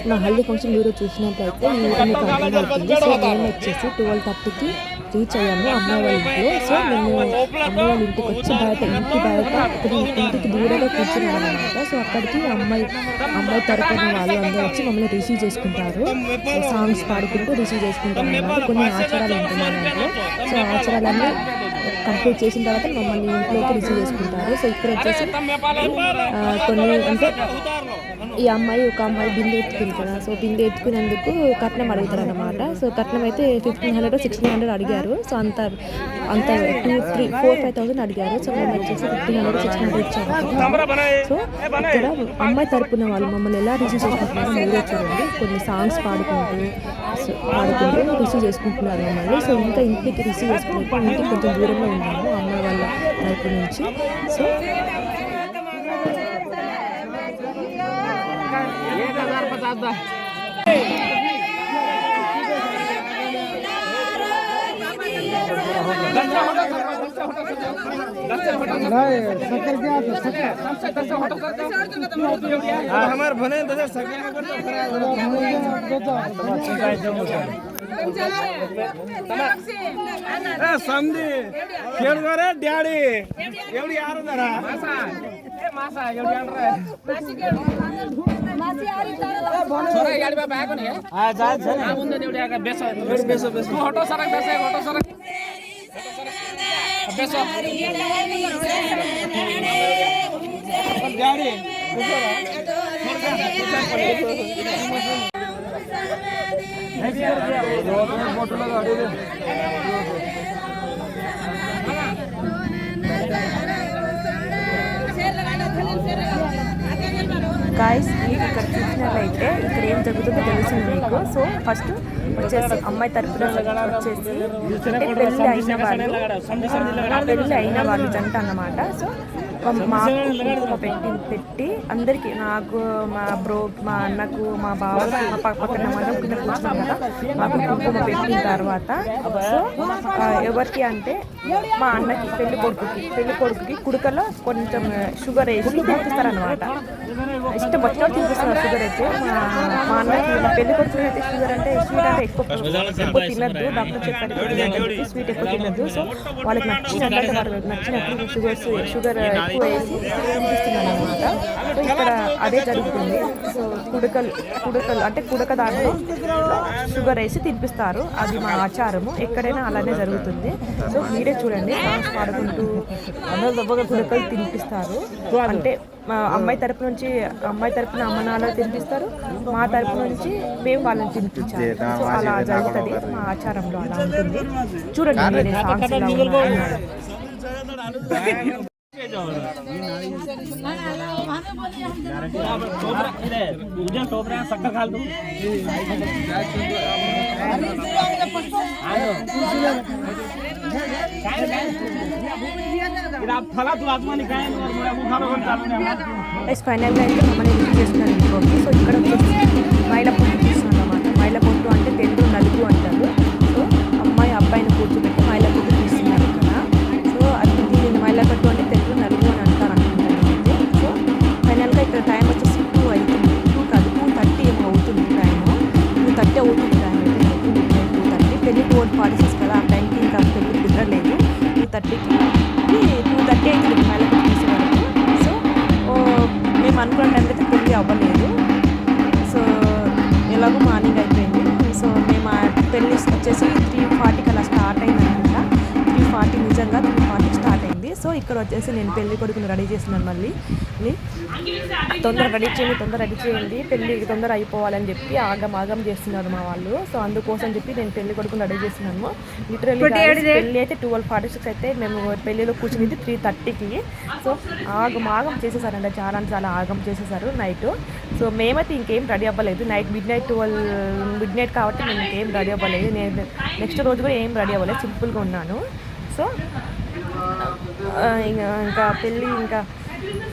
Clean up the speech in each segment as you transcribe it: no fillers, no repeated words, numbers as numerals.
నా haldi function video చూసినట్లయితే ఈ వీడియో మీకు అర్థమవుతుంది. సో మేము వచ్చేసి 12:30కి రీచ్ అయ్యాము అమ్మాయి వాళ్ళ ఇంట్లో. సో మేము అమ్మాయి వాళ్ళ ఇంటికి వచ్చి ఇంటి బయట ఇంటికి దూరంగా కూర్చున్నాం అనమాట. సో అక్కడికి అమ్మాయి తరపున వాళ్ళు అందరూ వచ్చి మమ్మల్ని రిసీవ్ చేసుకుంటారు. సాంగ్స్ పాడుకుంటూ రిసీవ్ చేసుకుంటారు అన్నమాట. కొన్ని ఆచారాలు ఉంటున్నాయి దాంట్లో. సో ఆచారాలన్నీ కంప్లీట్ చేసిన తర్వాత మమ్మల్ని ఇంట్లోకి రిసీవ్ చేసుకుంటారు. సో ఇక్కడ వచ్చేసి కొన్ని అంటే ఈ అమ్మాయి ఒక అమ్మాయి బిందె ఎత్తుకుంది కదా. సో బిందె ఎత్తుకునేందుకు కట్నం అడుగుతారు అనమాట. సో కట్నం అయితే 1500 1600 అడిగారు. సో అంత 4-5,000 అడిగారు. సో మేము వచ్చేసి 1500 600 ఇచ్చాము. సో ఇక్కడ అమ్మాయి తరపున వాళ్ళు మమ్మల్ని ఎలా రిసీవ్ చేసుకుంటున్నారో మీరే చూడండి. కొన్ని సాంగ్స్ పాడుకుంటూ రిసీవ్ చేసుకుంటున్నారు మమ్మల్ని. సో ఇంకా ఇంటికి రిసీవ్ చేసుకుంటే ఇంటికి కొంచెం దూరంలో ఉన్నాము అమ్మాయి వాళ్ళ తరపు నుంచి. సో हमारे बने समझी ಕೇಳಿದ್ರೆ ಡ್ಯಾಡಿ ಎವಡಿ ಯಾರು ಅದಾರ ಮಾಸ ಎವಡಿ ಅಂದ್ರೆ ಮಾಸಿ ಯಾರು ಇದ್ದಾರೆ ಸರ ಗಾಡಿ ಬಾ ಬ್ಯಾಗ್ ನಿ ಆ ಜಾ ಜಾ ಮುಂದೆ ಎವಡಿ ಆಗ ಬೇಸ ಫೋಟೋ ಸರ ಬೇಸ ಡ್ಯಾಡಿ फोटो लगा గాయస్ మీకు ఇక్కడ చూసినట్లయితే ఇక్కడ ఏం జరుగుతుందో తెలిసింది మీకు. సో ఫస్ట్ వచ్చేసి అమ్మాయి తరపున వచ్చేసి పెళ్ళి అయిన వాళ్ళు జంట అన్నమాట. సో మాకు కుంకుమ పెట్టి అందరికీ నాకు మా అన్నకు మా బావకు మా పక్కన మనం కింద కూర్చున్నాం కదా. మాకు కుంకుమ పెట్టిన తర్వాత సో ఎవరికి అంటే మా అన్నకి పెళ్లి కొడుకుకి కుడుకలో కొంచెం షుగర్ వేసి తినిపిస్తారనమాట. ఇష్టం వచ్చినట్టు తినిపిస్తున్నారు షుగర్ అయితే. మా అన్నకి పెళ్లి కొడుకు అయితే షుగర్ అంటే స్వీట్ అంటే ఎక్కువ తినద్దు, డాక్టర్ చెప్పారు స్వీట్ ఎక్కువ తినద్దు. సో వాళ్ళకి నచ్చినట్టు షుగర్ ఎక్కువ వేసి తినిపిస్తున్నాను అనమాట. సో ఇక్కడ అదే జరుగుతుంది. సో కుడకలు అంటే కుడక దాంట్లో షుగర్ వేసి తినిపిస్తారు. అది మా ఆచారము, ఎక్కడైనా అలానే జరుగుతుంది. సో మీరే చూడండి సాంగ్స్ పాడుకుంటూ కుడకలు తినిపిస్తారు. అంటే అమ్మాయి తరపు అమ్మ నాన్న తినిపిస్తారు, మా తరపు నుంచి మేము వాళ్ళని తినిపించాలి. సో అలా జరుగుతుంది మా ఆచారంలో, అలా ఉంటుంది. చూడండి సాంగ్స్ ఇలా ఉన్నాయి. ఫైనల్గా అయితే మమ్మల్ని యూజ్ చేస్తున్నారు ఇంకోటి. సో ఇక్కడ మైల పొట్టు తీస్తున్నాను అన్నమాట. మైల పొట్టు అంటే తెలుగు నలుగు అంటారు. సో అమ్మాయి అబ్బాయిని కూర్చోబెట్టి మైల పొట్టు తీస్తున్నారు ఇక్కడ. సో అది దీన్ని మైల పొట్టు అంటే తెలుగు నలుగు అని అంటారు అనుకుంటాను. సో ఫైనల్గా ఇక్కడ టైం వచ్చేసి 2 అవుతుంది. 2:30 ఏమో అవుతుంది టైము. 2:30 అవుతుంది టైం అయితే. 2:30 పెళ్లి 12:46 కదా. ఆ టైంకి ఇంకా పెళ్లి కుదరలేదు. 2:30కి 2:30 అవుతుంది మైల పొట్టు తీసే వరకు. సో మేము అనుకున్న టైం అయితే పెళ్లి అవ్వలేదు. సో ఎలాగో మార్నింగ్ అయిపోయింది. సో మేము పెళ్ళి వచ్చేసి 3:40కి అలా స్టార్ట్ అయింది అనుకుంటా. 3:40 నిజంగా 3:40కి స్టార్ట్ అయింది. సో ఇక్కడ వచ్చేసి నేను పెళ్లి కొడుకుని రెడీ చేస్తున్నాను. మళ్ళీ తొందర రెడీ చేయండి పెళ్ళి తొందర అయిపోవాలని చెప్పి ఆగం చేస్తున్నారు మా వాళ్ళు. సో అందుకోసం చెప్పి నేను పెళ్లి కొడుకుని రెడీ చేస్తున్నాను. లిటరల్లీ పెళ్ళి అయితే 12:46 అయితే మేము పెళ్ళిలో కూర్చునేది 3:30కి. సో ఆగం చేసేసారండి, చాలా ఆగం చేసేసారు నైట్. సో మేమైతే ఇంకేం రెడీ అవ్వలేదు. నైట్ మిడ్ నైట్ కాబట్టి మేము ఇంకేం రెడీ అవ్వలేదు. నేను నెక్స్ట్ రోజు కూడా ఏం రెడీ అవ్వలేదు, సింపుల్గా ఉన్నాను. సో ఇంకా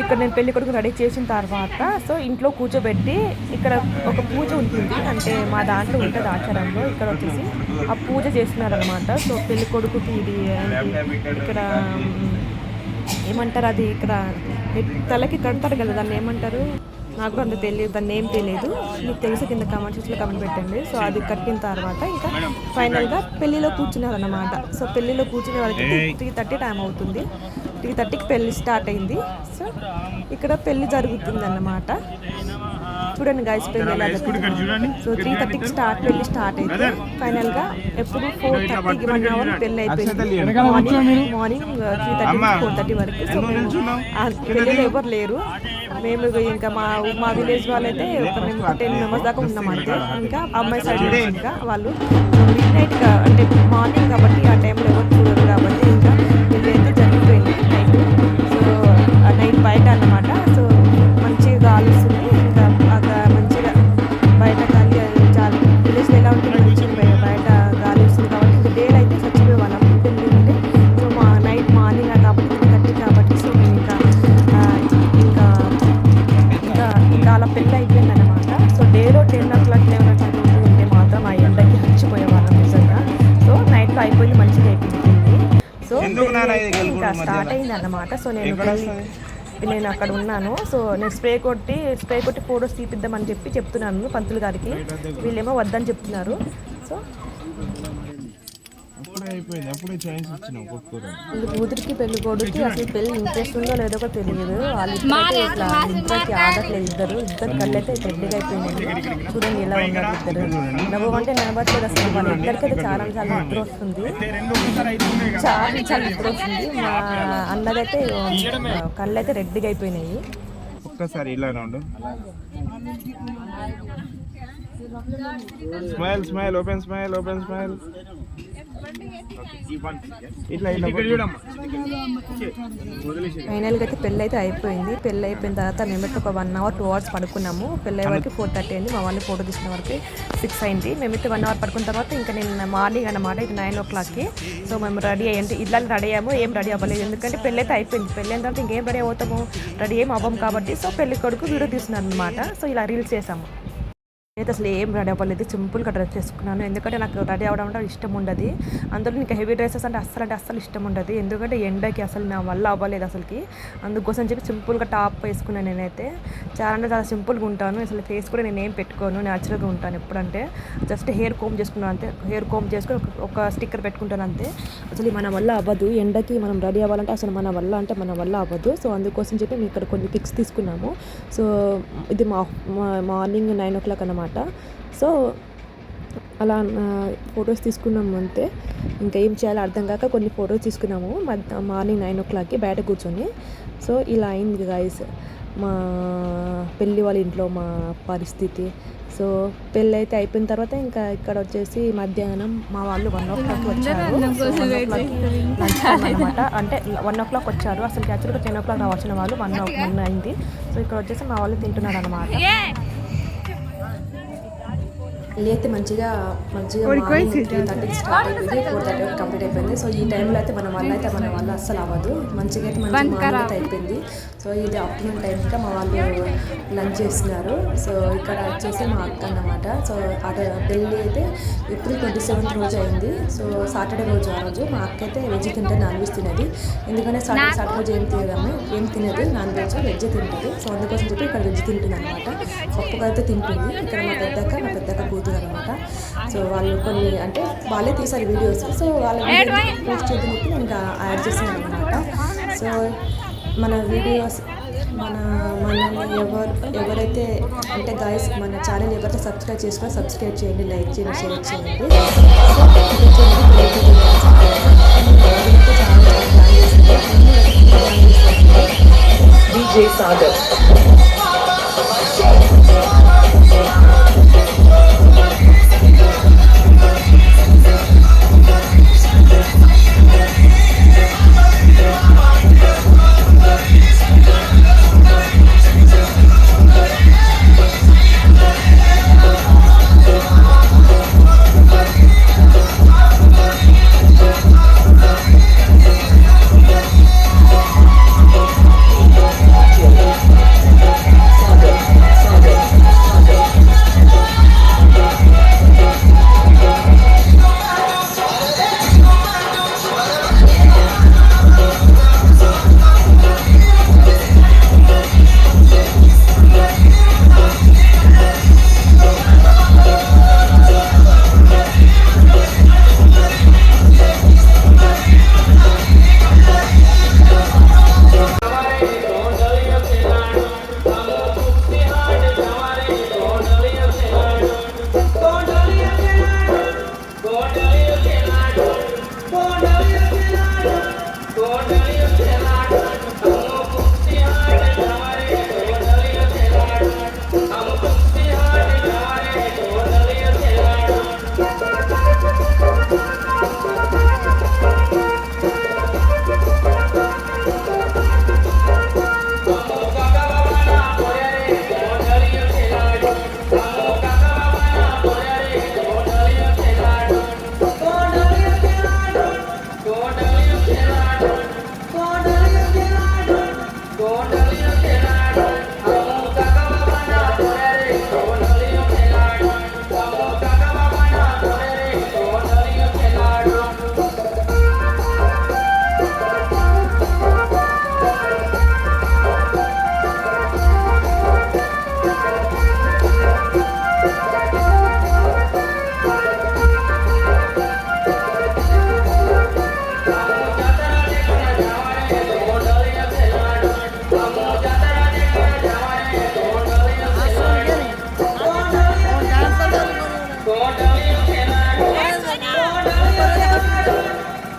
ఇక్కడ నేను పెళ్లి కొడుకు రెడీ చేసిన తర్వాత సో ఇంట్లో కూర్చోబెట్టి ఇక్కడ ఒక పూజ ఉంటుంది. అంటే మా దాంట్లో ఉంటుంది ఆచారంలో. ఇక్కడ వచ్చేసి ఆ పూజ చేస్తున్నారనమాట. సో పెళ్లి కొడుకుకి ఇది ఇక్కడ ఏమంటారు, అది ఇక్కడ తలకి కడతారు కదా, దాన్ని ఏమంటారు, నాకు కూడా అంత తెలియదు, దాని నేమ్ తెలియదు. మీకు తెలిసి కింద కామెంట్ సెక్షన్లో కామెంట్ పెట్టండి. సో అది కట్టిన తర్వాత ఇంకా ఫైనల్గా పెళ్ళిలో కూర్చున్నారు అన్నమాట. సో పెళ్ళిలో కూర్చునే వాళ్ళకి 3:30 టైం అవుతుంది. 3:30కి పెళ్ళి స్టార్ట్ అయింది. సో ఇక్కడ పెళ్ళి జరుగుతుంది అన్నమాట. చూడండి గైస్ పెళ్ళి ఎలా జరుగుతుంది. సో 3:30కి పెళ్ళి స్టార్ట్ అయితే ఫైనల్గా ఎప్పుడు 4:30కి 1 అవర్ పెళ్ళి అయిపోయింది. మార్నింగ్ 3:30 4:30 వరకు. సో పెళ్ళిలో ఎవరు లేరు. మేము ఇంకా మా విలేజ్ వాళ్ళైతే మేము 10 మెంబర్స్ దాకా ఉన్నాం అంతే. ఇంకా అమ్మాయి సైడ్ ఇంకా వాళ్ళు మిడ్ నైట్ అంటే మార్నింగ్ కాబట్టి ఆ టైంలో ఎవరు చూడరు కాబట్టి ఇంకా పెళ్ళి అయితే జరిగిపోయింది నైట్. సో ఆ నైట్ బయట అన్నమాట. సో మంచిగా గాలి వస్తుంది. ఇంకా మంచిగా బయట గాలి చాలా విలేజ్లో ఎలా ఉంటుంది మంచిగా బయట గాలి వస్తుంది కాబట్టి ఇంకా డేలో అయితే చచ్చిపోయే వాళ్ళం. ఎందుకంటే సో నైట్ మార్నింగ్ కాబట్టి 3:30 కాబట్టి సో ఇంకా అలా పెళ్ళి అయిపోయింది అనమాట. సో డేలో 10 o'clock 11 o'clock ఉంటే మాత్రం ఆ ఎండకి హచ్చిపోయేవాళ్ళం నిజంగా. సో నైట్లో అయిపోయింది, మంచిగా అయిపోయింది. సో ఇంకా స్టార్ట్ అయింది అన్నమాట. సో నేను అక్కడ ఉన్నాను. సో నేను స్ప్రే కొట్టి ఫోటోస్ తీపిద్దామని చెప్తున్నాను పంతులు గారికి. వీళ్ళేమో వద్దని చెప్తున్నారు. సో కూతురికి పెళ్లి కొడుకు అసలు పెళ్లి ఇంట్రెస్ట్ ఉందో లేదో కూడా తెలియదు. వాళ్ళు ఇట్లా ఇంట్రెస్ట్ ఆడట్లేదు. ఇద్దరు కళ్ళు అయితే పెద్దగా అయిపోయింది. చూడండి ఎలా ఉన్నారు ఇద్దరు. నవ్వు అంటే నవ్వట్లేదు అసలు. వాళ్ళ ఇద్దరికైతే చాలా నిద్ర వస్తుంది. చాలా నిద్ర వస్తుంది. మా అన్నదైతే కళ్ళు అయితే రెడ్డిగా అయిపోయినాయి. ఒక్కసారి ఇలా ఉండు. Smile open smile. ఫైనల్గా అయితే పెళ్ళి అయితే అయిపోయింది. పెళ్ళి అయిపోయిన తర్వాత మేమైతే ఒక 1 hour 2 hours పడుకున్నాము. పెళ్ళి అయ్యే వరకు 4:30 అయింది. మా వాళ్ళు ఫోటో తీసిన వరకు 6 అయింది. మేమైతే 1 hour పడుకున్న తర్వాత ఇంకా నేను మార్నింగ్ అన్నమాట. ఇది 9 o'clockకి. సో మేము రెడీ అయ్యండి. ఇలా రెడీ అయ్యాము. ఏం రెడీ అవ్వలేదు ఎందుకంటే పెళ్ళి అయితే అయిపోయింది. పెళ్ళి అయిన తర్వాత ఇంకేం రెడీ అవుతాము, రెడీ ఏం అవ్వము కాబట్టి. సో పెళ్లి కొడుకు వీడియో తీస్తున్నారు అనమాట. సో ఇలా రీల్స్ చేసాము. అయితే అసలు ఏం రెడీ అవ్వలేదు, సింపుల్గా డ్రెస్ చేసుకున్నాను. ఎందుకంటే నాకు రెడీ అవ్వడం అంటే ఇష్టం ఉండదు. అందులో ఇంకా హెవీ డ్రెస్సెస్ అంటే అస్సలు ఇష్టం ఉండదు. ఎందుకంటే ఎండకి అసలు నా వల్ల అవ్వలేదు అసలుకి. అందుకోసం చెప్పి సింపుల్గా టాప్ వేసుకున్నాను. నేనైతే చాలా సింపుల్గా ఉంటాను. అసలు ఫేస్ కూడా నేను ఏం పెట్టుకోను, న్యాచురల్గా ఉంటాను. ఎప్పుడంటే జస్ట్ హెయిర్ కోమ్ చేసుకున్నాను అంతే. హెయిర్ కోమ్ చేసుకుని ఒక స్టిక్కర్ పెట్టుకుంటాను అంతే. అసలు మన వల్ల అవ్వదు. ఎండకి మనం రెడీ అవ్వాలంటే అసలు మన వల్ల అవ్వదు. సో అందుకోసం చెప్పి మేము ఇక్కడ కొన్ని పిక్స్ తీసుకున్నాము. సో ఇది మార్నింగ్ 9 o'clock అన్నమాట. సో అలా ఫొటోస్ తీసుకున్నాము అంతే. ఇంకా ఏం చేయాలో అర్థం కాక కొన్ని ఫొటోస్ తీసుకున్నాము మార్నింగ్ 9 o'clockకి బయట కూర్చొని. సో ఇలా అయింది గైస్ మా పెళ్ళి వాళ్ళ ఇంట్లో మా పరిస్థితి. సో పెళ్ళి అయితే అయిపోయిన తర్వాత ఇంకా ఇక్కడ వచ్చేసి మధ్యాహ్నం మా వాళ్ళు 1 o'clock వచ్చారు. 1 o'clock అనమాట. అంటే 1 o'clock వచ్చారు. అసలు యాక్చువల్గా 10 o'clock రావాల్సిన వాళ్ళు 1 అయింది. సో ఇక్కడ వచ్చేసి మా వాళ్ళు తింటున్నారు అనమాట. అయితే మంచిగా 3:30కి స్టార్ట్ అయిపోయింది. 4:30 కంప్లీట్ అయిపోయింది. సో ఈ టైంలో అయితే మన వల్ల అస్సలు అవ్వదు. మంచిగా అయితే మార్నింగ్ అయిపోయింది. సో ఇది ఆఫ్టర్నూన్ టైంగా మా వాళ్ళు లంచ్ చేస్తున్నారు. సో ఇక్కడ వచ్చేసి మా అక్క అన్నమాట. సో అది పెళ్ళి అయితే ఏప్రిల్ 27th రోజు అయింది. సో సాటర్డే రోజు ఆ రోజు మా అక్క అయితే వెజ్ తింటే నాన్ వెజ్ తినది. ఎందుకంటే సాటర్డే రోజు ఏం తినదు, నాన్ వెజ్ తింటుంది. సో అందుకోసం చెప్పి ఇక్కడ వెజ్ తింటుంది అనమాట. పప్పుగా అయితే తింటుంది. ఇక్కడ మా పెద్దక్క కూతురు అనమాట. సో వాళ్ళు కొన్ని అంటే వాళ్ళే తీసారు వీడియోస్. సో వాళ్ళ పోస్ట్ చేద్దాం చెప్పి నేను ఇంకా యాడ్ చేసాను అనమాట. సో మన వీడియోస్ మనల్ని ఎవరైతే అంటే గైస్ మన ఛానల్ ఎవరైతే సబ్స్క్రైబ్ చేయండి, లైక్ చేయండి, షేర్ చేయండి. DJ Sagar. Sagar.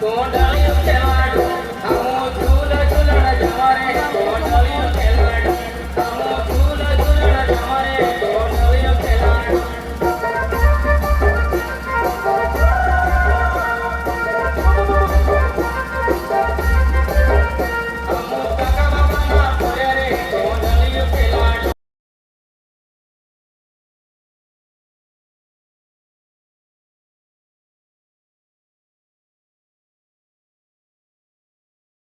కోడాయ